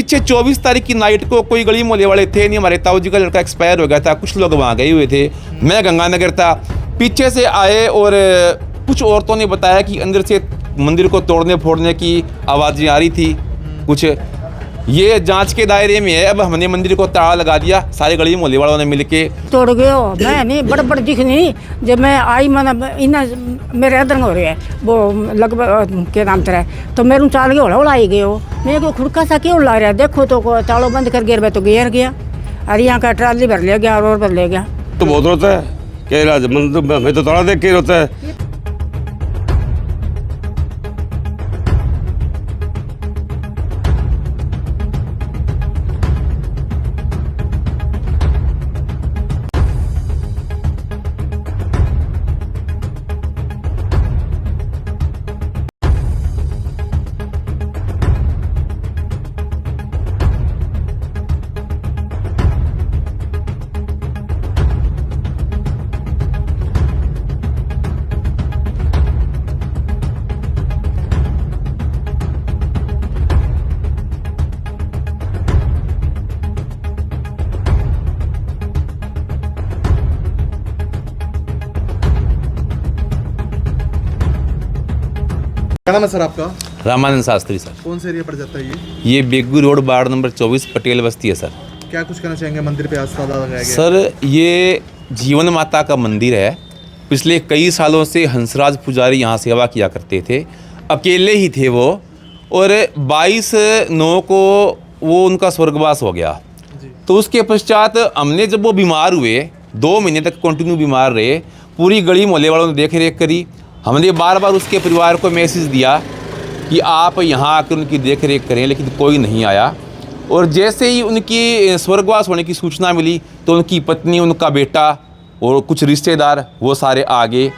पीछे 24 तारीख की नाइट को कोई गली मोहल्ले वाले थे नहीं, हमारे ताऊ जी का लड़का एक्सपायर हो गया था, कुछ लोग वहाँ गए हुए थे, मैं गंगानगर था। पीछे से आए और कुछ औरतों ने बताया कि अंदर से मंदिर को तोड़ने फोड़ने की आवाज़ें आ रही थी कुछ। ये जांच के दायरे में है। अब हमने मंदिर को ताला लगा दिया, सारे गली मोहल्ले वालों ने मिलके तोड़ गयो। मैं नहीं बड़ दिख नहीं, जब मैं आई मैंने इन्ना मेरे इधर हो रहे है वो लगभग के नाम तेरा, तो मेरे चाल के होला आई गयो। मैं को खुड़का सा क्यों ला रहा है, देखो तो तालों बंद कर गिर तो गिर गया। अरे यहाँ का ट्राली भर ले गया और भर ले गया। तो बहुत होता है कह रहा मैं तो ताला देख के होता है। क्या नाम है सर आपका? रामानंद शास्त्री सर। कौन से एरिया पड़ जाता है ये Begu road ward number 24 Patel Basti है सर। क्या कुछ कहना चाहेंगे? मंदिर पे आज ताला लगाया गया सर, ये जीवन माता का मंदिर है। पिछले कई सालों से हंसराज पुजारी यहाँ सेवा किया करते थे, अकेले ही थे वो, और 22/9 को वो उनका स्वर्गवास हो गया। तो उसके पश्चात हमने जब वो बीमार हुए, 2 महीने तक कंटिन्यू बीमार रहे, पूरी गली मोहल्ले वालों ने देख रेख करी। हमने बार बार उसके परिवार को मैसेज दिया कि आप यहाँ आकर उनकी देख रेख करें, लेकिन कोई नहीं आया। और जैसे ही उनकी स्वर्गवास होने की सूचना मिली तो उनकी पत्नी, उनका बेटा और कुछ रिश्तेदार वो सारे आ गए,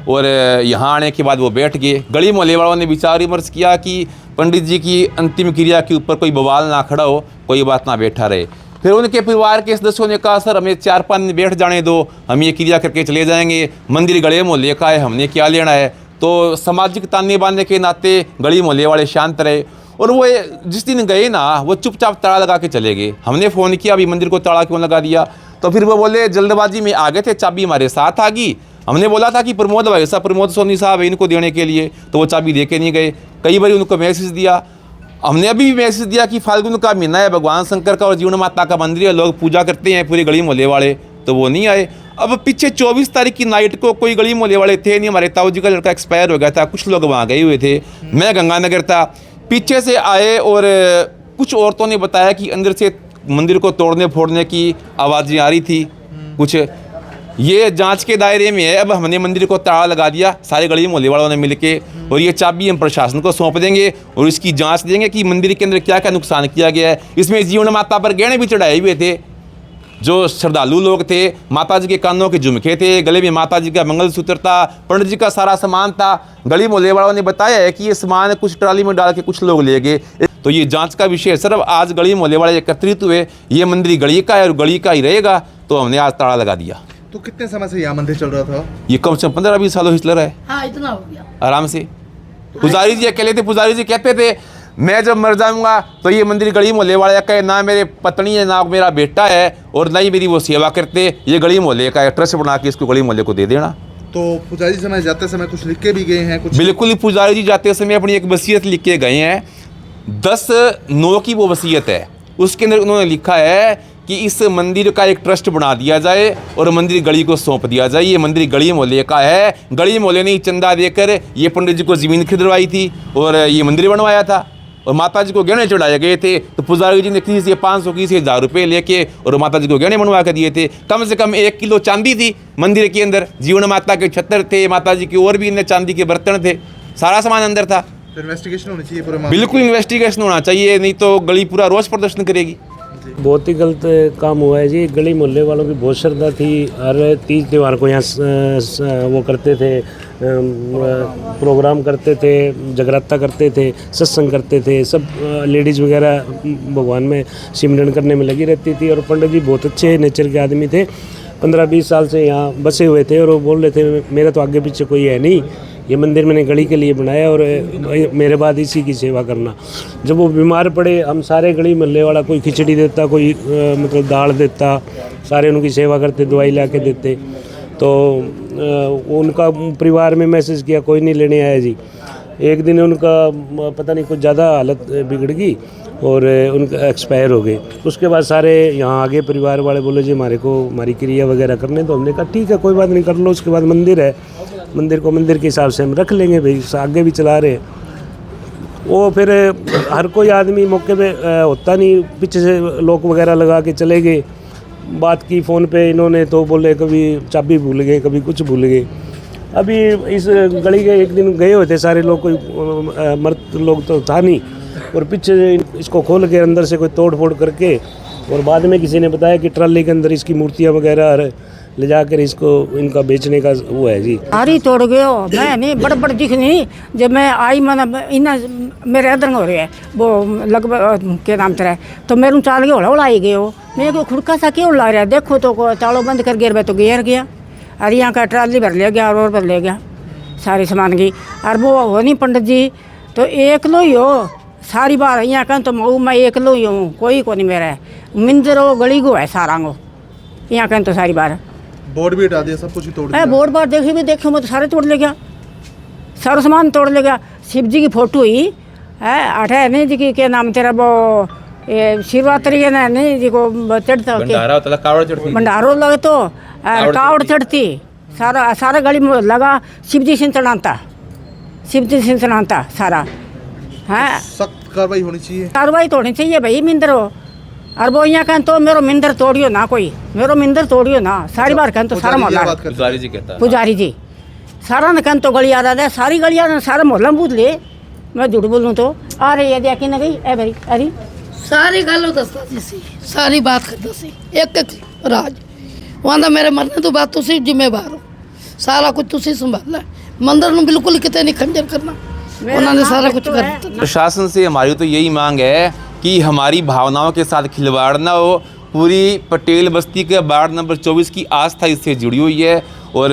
और यहाँ आने के बाद वो बैठ गए। गली मोहल्ले वालों ने विचार विमर्श किया कि पंडित जी की अंतिम क्रिया के ऊपर कोई बवाल ना खड़ा हो, कोई बात ना बैठा रहे। फिर उनके परिवार के सदस्यों ने कहा, सर हमें 4-5 दिन बैठ जाने दो, हम ये क्रिया करके चले जाएंगे, मंदिर गले मोहल्ले का है, हमने क्या लेना है। तो सामाजिक ताने बांधने के नाते गली मोहल्ले वाले शांत रहे, और वो जिस दिन गए ना, वो चुपचाप ताला लगा के चले गए। हमने फ़ोन किया, अभी मंदिर को ताला क्यों लगा दिया? तो फिर वो बोले जल्दबाजी में आ गए थे, चाबी हमारे साथ आ गई। हमने बोला था कि प्रमोद भाई साहब, प्रमोद सोनी साहब है, इनको देने के लिए, तो वो चाबी दे के नहीं गए। कई बार उनको मैसेज दिया, हमने अभी भी मैसेज दिया कि फाल्गुन का महीना है, भगवान शंकर का और जीवन माता का मंदिर है, लोग पूजा करते हैं पूरी गली मोहल्ले वाले, तो वो नहीं आए। अब पीछे 24 तारीख की नाइट को कोई गली मोहल्ले वाले थे नहीं, हमारे ताऊ जी का लड़का एक्सपायर हो गया था, कुछ लोग वहाँ गए हुए थे, मैं गंगानगर था। पीछे से आए और कुछ औरतों ने बताया कि अंदर से मंदिर को तोड़ने फोड़ने की आवाज़ें आ रही थी कुछ। ये जांच के दायरे में है। अब हमने मंदिर को ताला लगा दिया, सारे गली मोहल्ले वालों ने मिलके, और ये चाबी हम प्रशासन को सौंप देंगे और इसकी जांच देंगे कि मंदिर के अंदर क्या क्या नुकसान किया गया है। इसमें जीवन माता पर गहने भी चढ़ाए हुए थे, जो श्रद्धालु लोग थे, माता जी के कानों के झुमके थे, गले में माता जी का मंगलसूत्र था, पंडित जी का सारा सामान था। गली मोहल्ले वालों ने बताया है कि ये सामान कुछ ट्राली में डाल के कुछ लोग ले गए। तो ये जांच का विषय है सर। अब आज गली मोहल्ले वाले एकत्रित हुए, ये मंदिर गली का है और गली का ही रहेगा, तो हमने आज ताला लगा दिया। तो कितने समय से यहाँ मंदिर चल रहा था? ये कम से कम 15-20 सालों से चल रहा है। हाँ, इतना हो गया आराम से। पुजारी जी अकेले थे, पुजारी जी कहते थे मैं जब मर जाऊंगा तो ये मंदिर गली मोहल्ले वाले का है, ना मेरे पत्नी है ना मेरा बेटा है, और ना ही मेरी वो सेवा करते, ये गली मोहल्ले का है, ट्रस्ट बना के इसको गली मोहल्ले को दे देना। तो पुजारी समय जाते समय कुछ लिख के भी गए हैं? कुछ बिल्कुल, पुजारी जी जाते समय अपनी एक वसीयत लिख के गए हैं। 10/9 की वो वसीयत है, उसके अंदर उन्होंने लिखा है कि इस मंदिर का एक ट्रस्ट बना दिया जाए और मंदिर गली को सौंप दिया जाए। ये मंदिर गली मोहल्ले का है, गली मोहल्ले ने चंदा देकर ये पंडित जी को ज़मीन खरीदवाई थी और ये मंदिर बनवाया था, और माता जी को गहने चढ़ाए गए थे। तो पुजारी जी ने किसी से 500 किसी से 1000 रुपये लेके और माता जी को गहने बनवा कर दिए थे। कम से कम 1 किलो चांदी थी मंदिर के अंदर, जीवन माता के छत्र थे, माता जी की और भी इनमें चांदी के बर्तन थे, सारा सामान अंदर था। तो इन्वेस्टिगेशन होनी चाहिए पूरे। बिल्कुल इन्वेस्टिगेशन होना चाहिए, नहीं तो गली पूरा रोष प्रदर्शन करेगी। बहुत ही गलत काम हुआ है जी। गली मोहल्ले वालों की बहुत श्रद्धा थी, हर तीज त्यौहार को यहाँ वो करते थे, प्रोग्राम करते थे, जगराता करते थे, सत्संग करते थे, सब लेडीज़ वगैरह भगवान में सिमरन करने में लगी रहती थी। और पंडित जी बहुत अच्छे नेचर के आदमी थे, 15-20 साल से यहाँ बसे हुए थे, और वो बोल रहे थे मेरा तो आगे पीछे कोई है नहीं, ये मंदिर मैंने गली के लिए बनाया और मेरे बाद इसी की सेवा करना। जब वो बीमार पड़े हम सारे गली मोहल्ले वाला कोई खिचड़ी देता, कोई मतलब दाल देता, सारे उनकी सेवा करते, दवाई ला के देते। तो उनका परिवार में मैसेज किया, कोई नहीं लेने आया जी। एक दिन उनका पता नहीं कुछ ज़्यादा हालत बिगड़ गई और उनका एक्सपायर हो गए। उसके बाद सारे यहाँ आगे परिवार वाले बोले जी हमारे को हमारी क्रिया वगैरह करने। तो हमने कहा ठीक है कोई बात नहीं, कर लो। उसके बाद मंदिर है, मंदिर को मंदिर के हिसाब से हम रख लेंगे भाई, आगे भी चला रहे हैं। वो फिर हर कोई आदमी मौके पे होता नहीं, पीछे से लोग वगैरह लगा के चले गए। बात की फ़ोन पे इन्होंने तो बोले कभी चाबी भूल गए, कभी कुछ भूल गए। अभी इस गली के एक दिन गए हुए थे सारे लोग, कोई मर्द लोग तो था नहीं, और पीछे इसको खोल के अंदर से कोई तोड़ फोड़ करके, और बाद में किसी ने बताया कि ट्राली के अंदर इसकी मूर्तियाँ वगैरह ले जाकर इसको इनका बेचने का वो है जी। सारी तोड़ गयो, मैं नहीं बड़ दिख नहीं। जब मैं आई मैंने इन्ना मेरे इधर हो रहे है वो लगभग के नाम तेरा, तो मेरे चाल के होला आई गयो। मैं को खुड़का सा क्यों ला रहा है, देखो तो तालों बंद कर गिर तो गिर गया। अरे यहाँ का ट्राली भर ले गया और भर ले गया सारे सामान की। और वो हो नहीं पंडित जी तो एक लो ही हो सारी बार यहाँ का, तो मैं एक लो ही हूँ, कोई को नहीं मेरा है। मिंजर वो गली को है सारा को यहाँ का, तो सारी बार बोर्ड भी हटा दिया, सब कुछ ही तोड़ दिया। बोर्ड बार देखे भी देखो मैं तो सारे तोड़ ले गया, सारा सामान तोड़ ले गया। शिव जी की फोटो ही है अठे नहीं जी की क्या नाम तेरा वो शिवरात्रि है ना नहीं जी को चढ़ता भंडारा होता था, कावड़ चढ़ती थी। भंडारो लगे तो कावड़ चढ़ती, सारा सारा गली में लगा शिव जी से चढ़ाता, शिव जी से चढ़ाता सारा। हाँ सख्त कार्रवाई होनी चाहिए। कार्रवाई तो होनी चाहिए भाई मिंदरो। और वो यहाँ कहन तो मेरो मिंदर तोड़ियो ना, कोई मेरो मिंदर तोड़ियो ना। सारी बार कहन तो सारा मोहल्ला पुजारी जी कहता है। पुजारी जी सारा ने कहन तो गली आ रहा है, सारी गली आ रहा, सारा मोहल्ला बूझ ले। मैं झूठ बोलूँ तो आ रही है देखी ना गई ए भाई। अरे सारी गल दसता सी, सारी बात करता सी, एक एक राज वहाँ मेरे मरने तो बात तुसी जिम्मेवार हो, सारा कुछ तुसी संभालना। मंदिर में बिल्कुल कितने नहीं खंजर करना, उन्होंने सारा कुछ कर दिया। प्रशासन से हमारी तो यही मांग है कि हमारी भावनाओं के साथ खिलवाड़ ना हो। पूरी पटेल बस्ती के वार्ड नंबर 24 की आस्था इससे जुड़ी हुई है और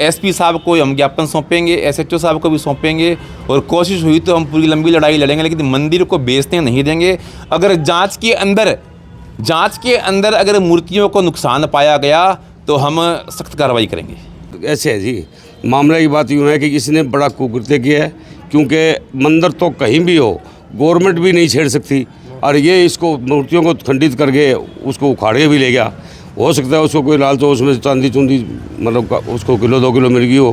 एसपी साहब को हम ज्ञापन सौंपेंगे, एसएचओ साहब को भी सौंपेंगे और कोशिश हुई तो हम पूरी लंबी लड़ाई लड़ेंगे, लेकिन मंदिर को बेचने नहीं देंगे। अगर जांच के अंदर अगर मूर्तियों को नुकसान पाया गया तो हम सख्त कार्रवाई करेंगे। ऐसे है जी, मामले की बात यूँ है कि किसी ने बड़ा कुकृत्य किया है, क्योंकि मंदिर तो कहीं भी हो गवर्नमेंट भी नहीं छेड़ सकती, और ये इसको मूर्तियों को खंडित करके उसको उखाड़ के भी ले गया। हो सकता है उसको कोई लालच हो, उसमें चांदी चुंदी मतलब उसको किलो 2 किलो मिल गई हो,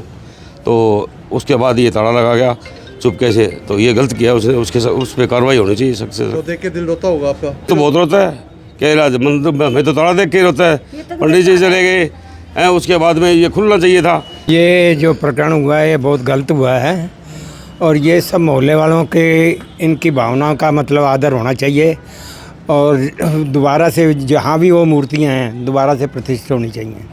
तो उसके बाद ये ताला लगा गया चुपके से। तो ये गलत किया उसने, उस पर कार्रवाई होनी चाहिए सख्त से। तो देख के दिल रोता होगा आपका? तो बहुत रोता है, क्या इलाज, मतलब हमें तो ताला देख के रोता है। पंडित जी चले गए हैं, उसके बाद में ये खुलना चाहिए था। ये जो प्रकरण हुआ है ये बहुत गलत हुआ है, और ये सब मोहल्ले वालों के इनकी भावनाओं का मतलब आदर होना चाहिए, और दोबारा से जहाँ भी वो मूर्तियाँ हैं दोबारा से प्रतिष्ठित होनी चाहिए।